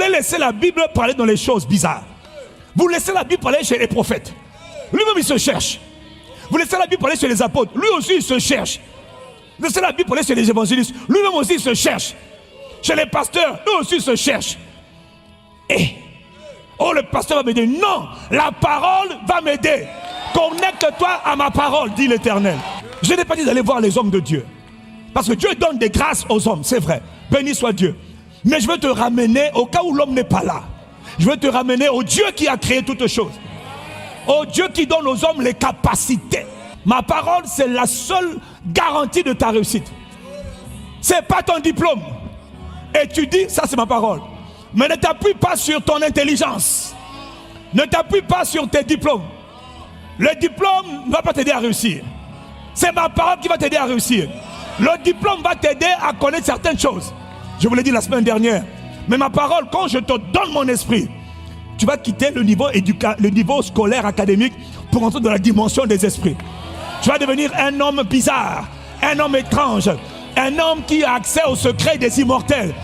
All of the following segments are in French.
avez laissé la Bible parler dans les choses bizarres. Vous laissez la Bible parler chez les prophètes. Lui-même, il se cherche. Vous laissez la Bible parler chez les apôtres. Lui aussi, il se cherche. Vous laissez la Bible parler chez les évangélistes. Lui-même aussi, il se cherche. Chez les pasteurs, eux aussi, il se cherchent. Et, oh, le pasteur va me dire, non, la parole va m'aider. Connecte-toi à ma parole, dit l'Éternel. Je n'ai pas dit d'aller voir les hommes de Dieu. Parce que Dieu donne des grâces aux hommes, c'est vrai. Béni soit Dieu. Mais je veux te ramener au cas où l'homme n'est pas là. Je veux te ramener au Dieu qui a créé toutes choses. Au Dieu qui donne aux hommes les capacités. Ma parole, c'est la seule garantie de ta réussite. C'est pas ton diplôme. Et tu dis, ça c'est ma parole. Mais ne t'appuie pas sur ton intelligence. Ne t'appuie pas sur tes diplômes. Le diplôme ne va pas t'aider à réussir. C'est ma parole qui va t'aider à réussir. Le diplôme va t'aider à connaître certaines choses. Je vous l'ai dit la semaine dernière. Mais ma parole, quand je te donne mon esprit, tu vas quitter le niveau scolaire, académique, pour entrer dans la dimension des esprits. Tu vas devenir un homme bizarre, un homme étrange, un homme qui a accès au secret des immortels.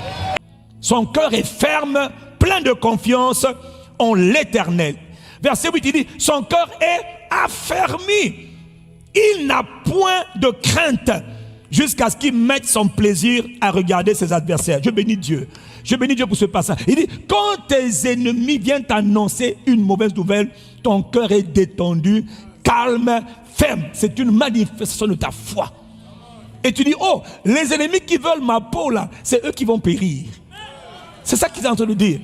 Son cœur est ferme, plein de confiance en l'Éternel. Verset 8, il dit, son cœur est affermi. Il n'a point de crainte jusqu'à ce qu'il mette son plaisir à regarder ses adversaires. Je bénis Dieu. Je bénis Dieu pour ce passage. Il dit, quand tes ennemis viennent t'annoncer une mauvaise nouvelle, ton cœur est détendu, calme, ferme. C'est une manifestation de ta foi. Et tu dis, oh, les ennemis qui veulent ma peau là, c'est eux qui vont périr. C'est ça qu'il est en train de dire.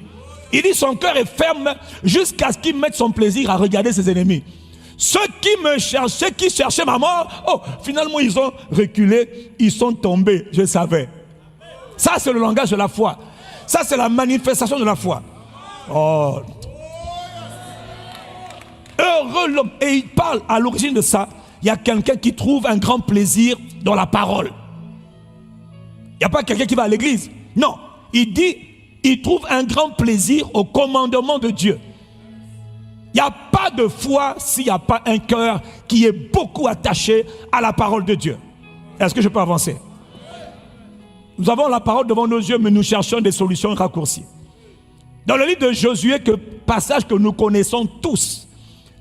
Il dit, son cœur est ferme jusqu'à ce qu'il mette son plaisir à regarder ses ennemis. Ceux qui me cherchent, ceux qui cherchaient ma mort, oh, finalement ils ont reculé, ils sont tombés, je savais. Ça c'est le langage de la foi. Ça c'est la manifestation de la foi. Oh. Heureux l'homme. Et il parle à l'origine de ça. Il y a quelqu'un qui trouve un grand plaisir dans la parole. Il n'y a pas quelqu'un qui va à l'église. Non. Il dit, il trouve un grand plaisir au commandement de Dieu. Il n'y a pas de foi s'il n'y a pas un cœur qui est beaucoup attaché à la parole de Dieu. Est-ce que je peux avancer? Nous avons la parole devant nos yeux, mais nous cherchons des solutions raccourcies. Dans le livre de Josué, passage que nous connaissons tous,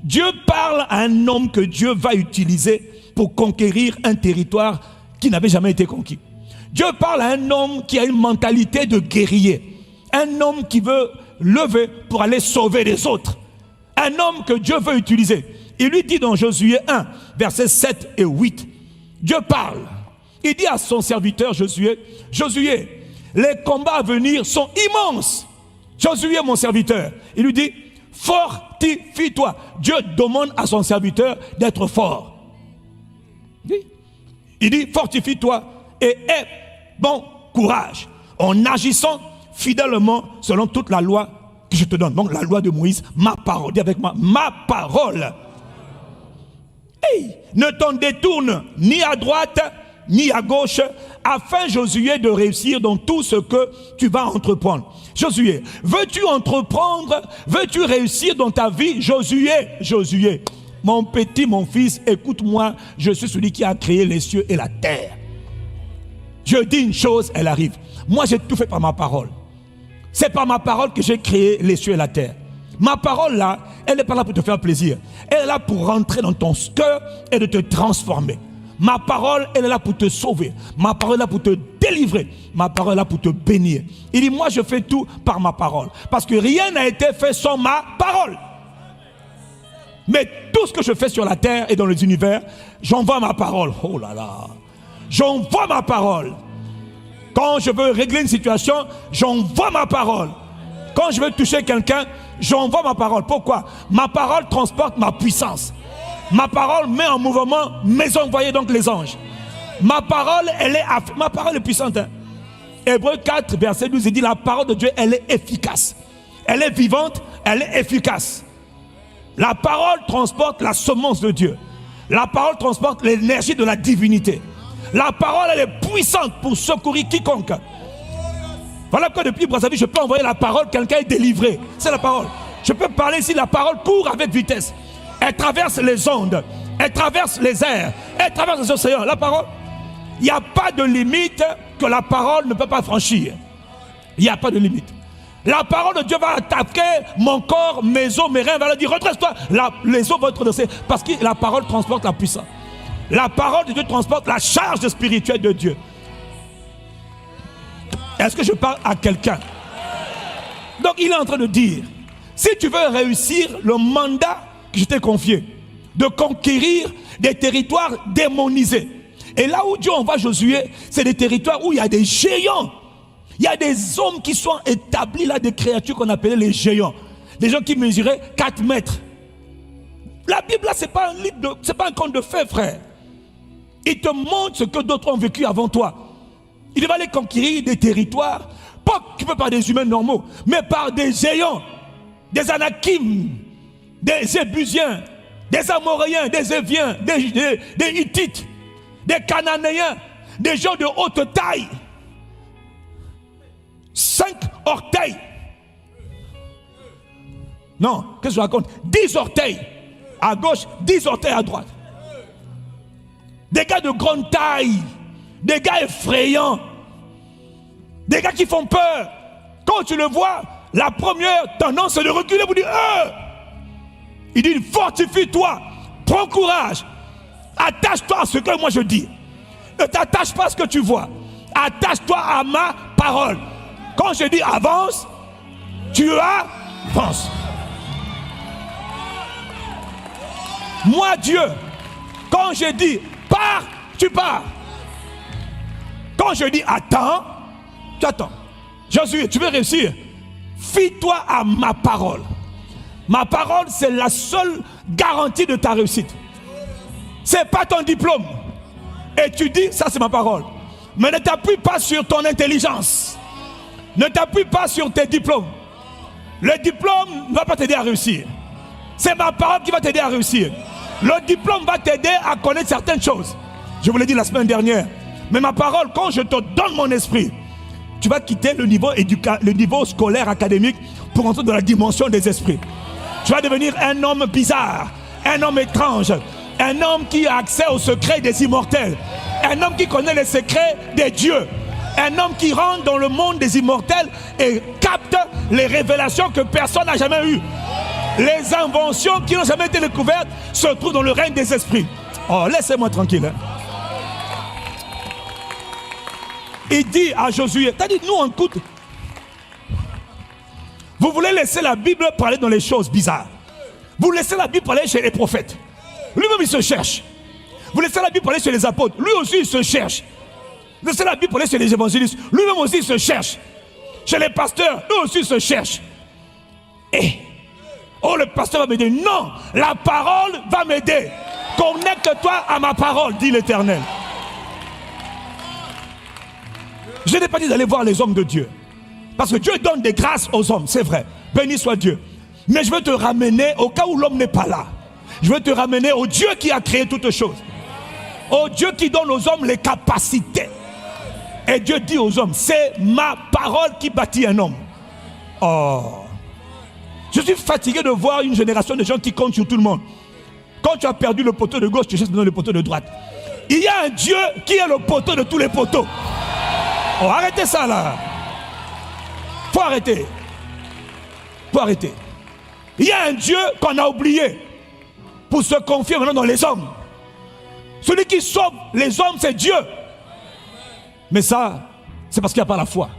Dieu parle à un homme que Dieu va utiliser pour conquérir un territoire qui n'avait jamais été conquis. Dieu parle à un homme qui a une mentalité de guerrier. Un homme qui veut lever pour aller sauver les autres. Un homme que Dieu veut utiliser. Il lui dit dans Josué 1, versets 7 et 8. Dieu parle. Il dit à son serviteur Josué, Josué, les combats à venir sont immenses. Josué, mon serviteur, il lui dit, fortifie-toi. Dieu demande à son serviteur d'être fort. Il dit, fortifie-toi et aie bon courage en agissant fidèlement selon toute la loi que je te donne. Donc la loi de Moïse, ma parole. Dis avec moi, ma parole. Hey, ne t'en détourne ni à droite ni à gauche, afin, Josué, de réussir dans tout ce que tu vas entreprendre. Josué, veux-tu entreprendre, veux-tu réussir dans ta vie? Josué, mon petit, mon fils, écoute-moi, je suis celui qui a créé les cieux et la terre. Je dis une chose, elle arrive. Moi, j'ai tout fait par ma parole. C'est par ma parole que j'ai créé les cieux et la terre. Ma parole là, elle n'est pas là pour te faire plaisir. Elle est là pour rentrer dans ton cœur et de te transformer. Ma parole, elle est là pour te sauver. Ma parole est là pour te délivrer. Ma parole est là pour te bénir. Il dit, moi je fais tout par ma parole. Parce que rien n'a été fait sans ma parole. Mais tout ce que je fais sur la terre et dans les univers, j'envoie ma parole. Oh là là. J'envoie ma parole. Quand je veux régler une situation, j'envoie ma parole. Quand je veux toucher quelqu'un, j'envoie ma parole. Pourquoi? Ma parole transporte ma puissance. Ma parole met en mouvement mes envoyés, donc les anges. Ma parole, ma parole est puissante. Hein? Hébreux 4, verset 12, il dit la parole de Dieu, elle est efficace. Elle est vivante, elle est efficace. La parole transporte la semence de Dieu. La parole transporte l'énergie de la divinité. La parole, elle est puissante pour secourir quiconque. Voilà que depuis Brazzaville, je peux envoyer la parole, quelqu'un est délivré. C'est la parole. Je peux parler ici, la parole court avec vitesse. Elle traverse les ondes, elle traverse les airs, elle traverse les océans. La parole, il n'y a pas de limite que la parole ne peut pas franchir. Il n'y a pas de limite. La parole de Dieu va attaquer mon corps, mes os, mes reins, va leur dire redresse-toi. Les os vont être redressés parce que la parole transporte la puissance. La parole de Dieu transporte la charge spirituelle de Dieu. Est-ce que je parle à quelqu'un? Donc il est en train de dire, si tu veux réussir le mandat que je t'ai confié, de conquérir des territoires démonisés. Et là où Dieu envoie Josué, c'est des territoires où il y a des géants. Il y a des hommes qui sont établis là, des créatures qu'on appelait les géants. Des gens qui mesuraient 4 mètres. La Bible là, c'est pas un livre c'est pas un conte de fées, frère. Il te montre ce que d'autres ont vécu avant toi. Il va aller conquérir des territoires, pas occupés par des humains normaux, mais par des géants, des Anakim, des Ébusiens, des Amoréens, des Éviens, des Hittites, des Cananéens, des gens de haute taille. 5 orteils. Non, qu'est-ce que je raconte? 10 orteils à gauche, 10 orteils à droite. Des gars de grande taille, des gars effrayants, des gars qui font peur. Quand tu le vois, la première tendance c'est de reculer pour dire il dit fortifie-toi, prends courage, attache-toi à ce que moi je dis. Ne t'attache pas à ce que tu vois, attache-toi à ma parole. Quand je dis avance, tu avances. Moi Dieu, quand je dis pars, tu pars. Quand je dis attends, tu attends. Josué, tu veux réussir? Fie-toi à ma parole. Ma parole, c'est la seule garantie de ta réussite. C'est pas ton diplôme. Et tu dis, ça c'est ma parole. Mais ne t'appuie pas sur ton intelligence. Ne t'appuie pas sur tes diplômes. Le diplôme ne va pas t'aider à réussir. C'est ma parole qui va t'aider à réussir. Le diplôme va t'aider à connaître certaines choses. Je vous l'ai dit la semaine dernière. Mais ma parole, quand je te donne mon esprit, tu vas quitter le niveau scolaire académique pour entrer dans la dimension des esprits. Tu vas devenir un homme bizarre, un homme étrange, un homme qui a accès aux secrets des immortels, un homme qui connaît les secrets des dieux, un homme qui rentre dans le monde des immortels et capte les révélations que personne n'a jamais eues. Les inventions qui n'ont jamais été découvertes se trouvent dans le règne des esprits. Oh, laissez-moi tranquille. Hein. Il dit à Josué, t'as dit, nous on écoute. Vous voulez laisser la Bible parler dans les choses bizarres. Vous laissez la Bible parler chez les prophètes. Lui-même il se cherche. Vous laissez la Bible parler chez les apôtres. Lui aussi il se cherche. Vous laissez la Bible parler chez les évangélistes. Lui-même aussi il se cherche. Chez les pasteurs, eux aussi ils se cherchent. Et, oh le pasteur va m'aider. Non, la parole va m'aider. Connecte-toi à ma parole, dit l'Éternel. Je n'ai pas dit d'aller voir les hommes de Dieu. Parce que Dieu donne des grâces aux hommes, c'est vrai. Béni soit Dieu. Mais je veux te ramener au cas où l'homme n'est pas là. Je veux te ramener au Dieu qui a créé toutes choses. Au Dieu qui donne aux hommes les capacités. Et Dieu dit aux hommes, c'est ma parole qui bâtit un homme. Oh. Je suis fatigué de voir une génération de gens qui comptent sur tout le monde. Quand tu as perdu le poteau de gauche, tu cherches maintenant le poteau de droite. Il y a un Dieu qui est le poteau de tous les poteaux. Oh, arrêtez ça là. Faut arrêter. Faut arrêter. Il y a un Dieu qu'on a oublié pour se confier maintenant dans les hommes. Celui qui sauve les hommes, c'est Dieu. Mais ça, c'est parce qu'il n'y a pas la foi.